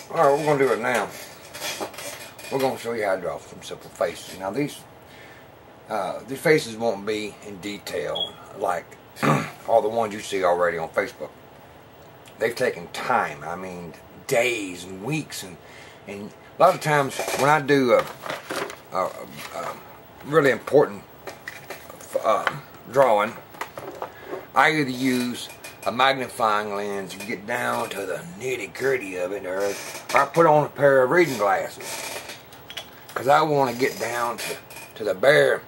Alright, we're going to do it now. We're going to show you how to draw some simple faces. Now these faces won't be in detail like all the ones you see already on Facebook. They've taken time, I mean days and weeks, and a lot of times when I do a really important drawing, I either use a magnifying lens and get down to the nitty-gritty of it, or I put on a pair of reading glasses because I want to get down to the bare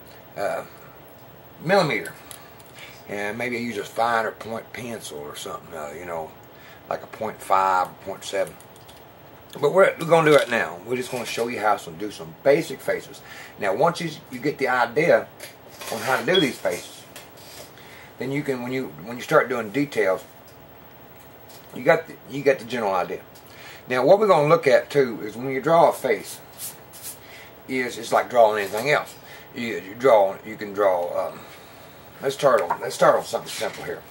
millimeter, and maybe I use a finer point pencil or something, you know, like a 0.5 or 0.7. But we're going to do it now. We're just going to show you how to do some basic faces. Now once you get the idea on how to do these faces, then you can, when you start doing details, you got the general idea. Now what we're going to look at too is when you draw a face, it's like drawing anything else. You can draw. Let's start on something simple here.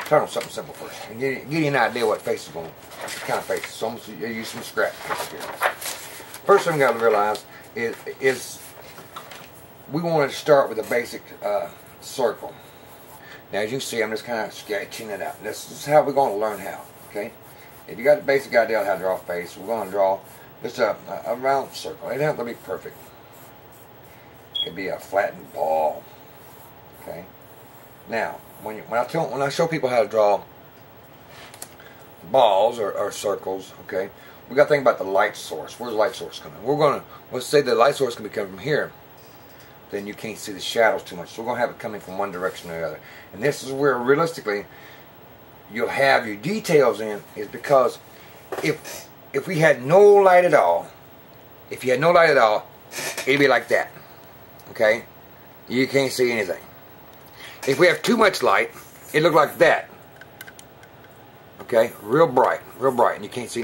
Start on something simple first, and give you an idea what face is going. What kind of face. So almost you use some scratch here. First thing we got to realize is we want to start with a basic circle. Now as you see, I'm just kind of sketching it out. This is how we're going to learn how. Okay, if you got the basic idea of how to draw a face, we're going to draw just a round circle. It doesn't have to be perfect. It could be a flattened ball. Okay. Now when I show people how to draw balls or circles, okay, we got to think about the light source. Where's the light source coming? Let's say the light source can be coming from here. Then you can't see the shadows too much. So we're going to have it coming from one direction or the other. And this is where realistically you'll have your details in, is because if we had no light at all, if you had no light at all, it'd be like that. Okay? You can't see anything. If we have too much light, it look like that. Okay? Real bright, and you can't see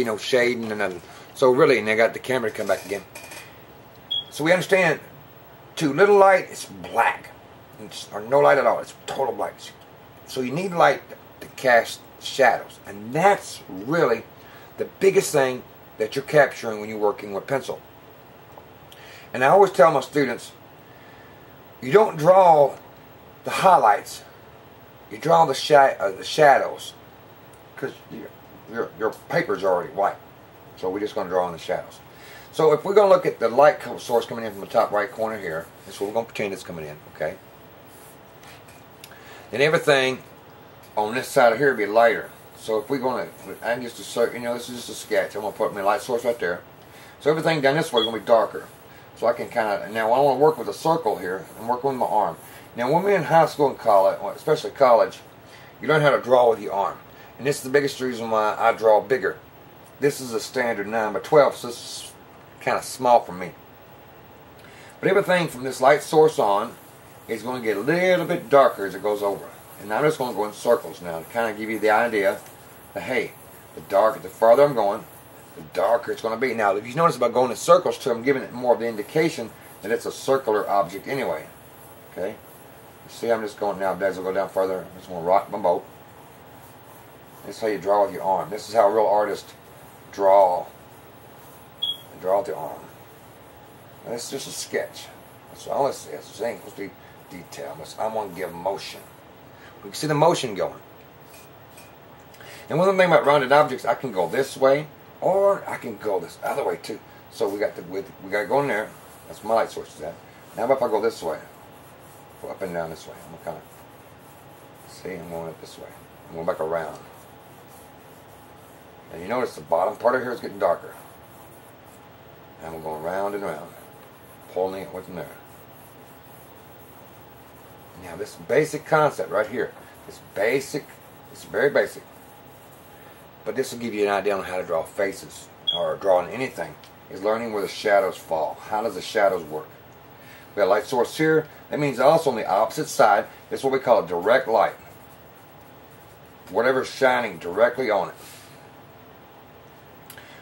no shading and nothing. So really, and I got the camera to come back again. So we understand, too little light, it's black. Or no light at all, it's total black. So you need light to cast shadows. And that's really the biggest thing that you're capturing when you're working with pencil. And I always tell my students, you don't draw the highlights, you draw the shadows, because your paper's already white. So we're just going to draw in the shadows. So if we're going to look at the light source coming in from the top right corner here, that's what we're going to pretend it's coming in, okay? Then everything on this side of here will be lighter. So if we're going to, I'm just assert, you know, this is just a sketch. I'm going to put my light source right there. So everything down this way is going to be darker. So I can kind of, now I want to work with a circle here. I'm working with my arm. Now when we're in high school and college, especially college, you learn how to draw with your arm. And this is the biggest reason why I draw bigger. This is a standard 9x12, so this is kind of small for me. But everything from this light source on is going to get a little bit darker as it goes over. And I'm just going to go in circles now to kind of give you the idea that, hey, the farther I'm going, the darker it's going to be. Now, if you notice by going in circles too, I'm giving it more of the indication that it's a circular object anyway. Okay? You see, I'm just going now, as I go down further, I'm just going to rock my boat. This is how you draw with your arm. This is how a real artist draw. Draw with the arm. And it's just a sketch. That's all this is. This ain't supposed to be detail. I want to give motion. We can see the motion going. And one thing about rounded objects, I can go this way, or I can go this other way too. So we got to go in there. That's where my light source is at. Now if I go this way, go up and down this way. I'm kind of see. I'm going up this way. I'm going back around. And you notice the bottom part of here is getting darker. And I'm going round and round, pulling it within there. Now this basic concept right here, it's basic, it's very basic. But this will give you an idea on how to draw faces, or drawing anything, is learning where the shadows fall. How does the shadows work? We have a light source here. That means also on the opposite side, it's what we call a direct light. Whatever's shining directly on it.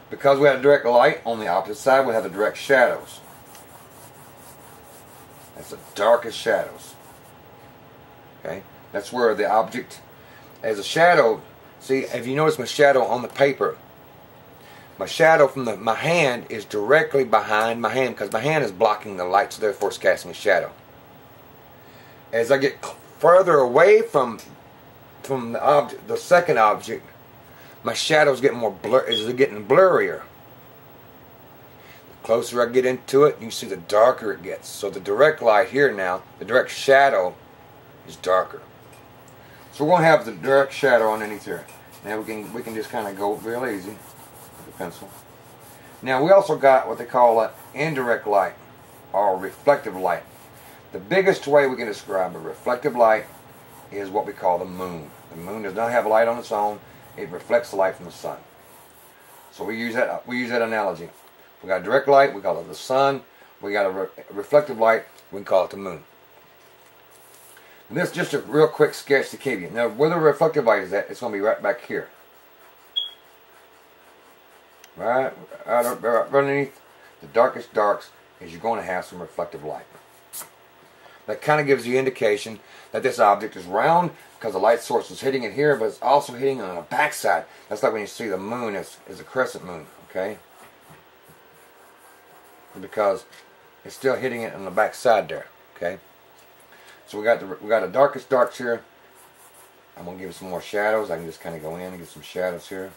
Because we have direct light on the opposite side, we have the direct shadows. That's the darkest shadows. Okay? That's where the object, as a shadow, see, if you notice my shadow on the paper, My shadow from my hand is directly behind my hand because my hand is blocking the light, so therefore it's casting a shadow. As I get further away from the object, the second object, my shadow's getting getting blurrier. The closer I get into it, you see the darker it gets. So the direct light here now, the direct shadow is darker. So we're going to have the direct shadow underneath here. Now we can just kind of go real easy with the pencil. Now we also got what they call indirect light or reflective light. The biggest way we can describe a reflective light is what we call the moon. The moon does not have light on its own. It reflects the light from the sun. So we use that analogy. We got direct light, we call it the sun. We got a reflective light, we can call it the moon. And this is just a real quick sketch to give you. Now where the reflective light is at, it's going to be right back here. Right underneath the darkest darks is you're going to have some reflective light. That kind of gives you indication that this object is round because the light source is hitting it here, but it's also hitting on the backside. That's like when you see the moon is a crescent moon, okay? Because it's still hitting it on the backside there, okay? So we got the darkest darks here. I'm gonna give it some more shadows. I can just kind of go in and get some shadows here.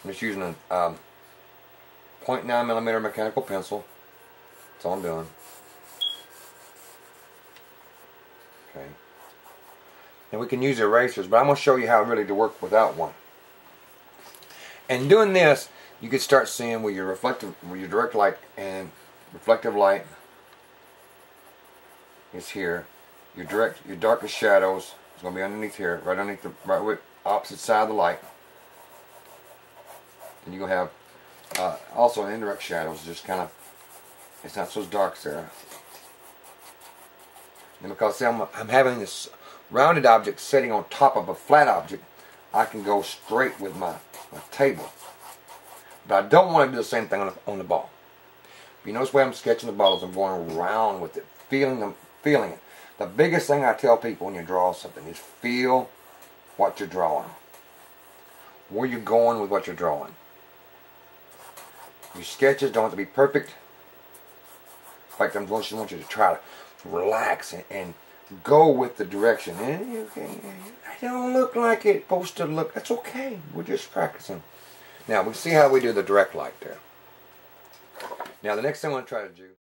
I'm just using a 0.9mm mechanical pencil. That's all I'm doing. Okay. And we can use erasers, but I'm going to show you how really to work without one. And doing this, you can start seeing where your direct light and reflective light is here. Your darkest shadows is going to be underneath here, right underneath the opposite side of the light. And you're going to have also indirect shadows, just kind of, it's not so dark there. And because see, I'm having this rounded object sitting on top of a flat object, I can go straight with my table. But I don't want to do the same thing on the ball. You notice the way I'm sketching the ball is I'm going around with it, feeling it. The biggest thing I tell people when you draw something is feel what you're drawing. Where you're going with what you're drawing. Your sketches don't have to be perfect. In fact, I want you to try to relax and go with the direction. And I don't look like it's supposed to look. That's okay. We're just practicing. Now, we see how we do the direct light there. Now, the next thing I'm going to try to do